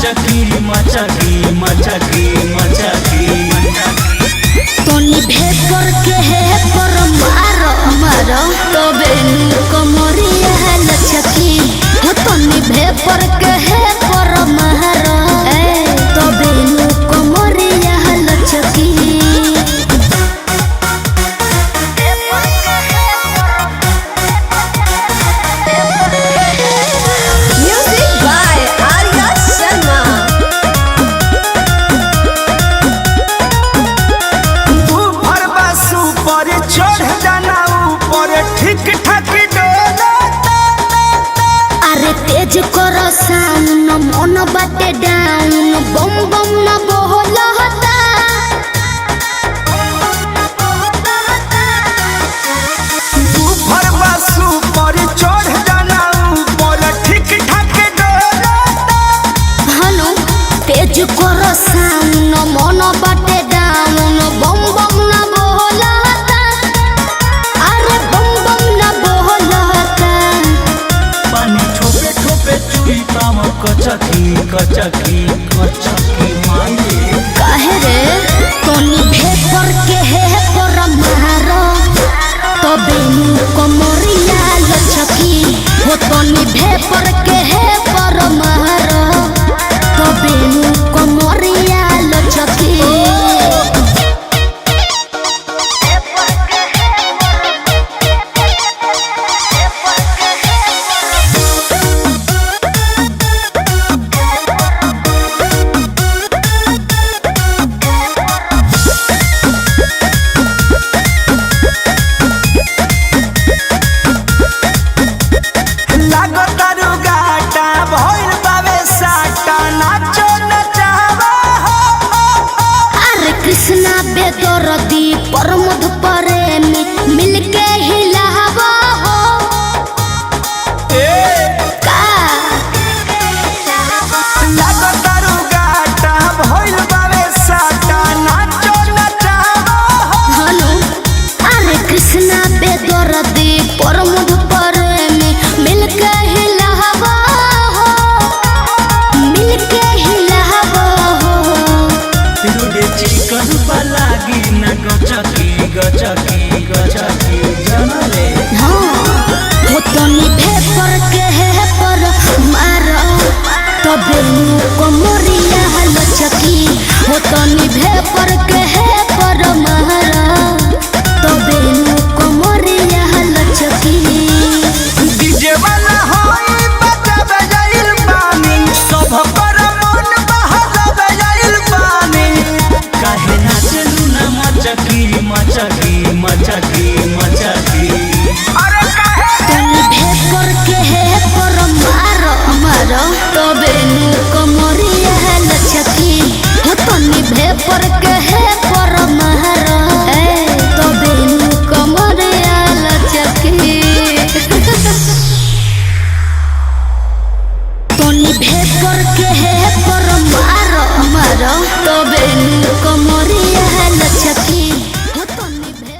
मचकी मचकी मचकी मचकी तोनी भेपर के है पर मारो मारो तबे कमरिया लचकी हो तोनी भेपर के है पर मारो तबे कमरिया लचकी तेज करो साउन मन बाटे डाउन बम बम न बोलता भरवा सुपर चढ़ जाना ऊपर ठीक ठाक डोलता हनु तेज करो साउन मन बाटे डाउन बम बम न बोलता अरे बम बम न बोलता पानी ठोपे ठोपे चुई पाम कचकी कचकी कचकी मांगे काहे रे तोनी भेपर के है पर मारो तबे कमरिया लचकी हो तोनी भेपर के है पर मारो तबे कमरिया लचकी कृष्णा बेदरदी प्रमोद प्रेमी मिलके हिलावा हो का लागतारू गाटा भइल बावे साटा नाचो नचावा हनु अरे कृष्णा बेदरदी प्रमोद प्रेमी मिलके हिलावा हो मिलके हिलावा हो चिकन पलागी न गचकी गचकी गचकी जनले हो तोनी भेपर के है पर मारो तबे कमरिया लचकी हो तोनी भेपर के है पर मारो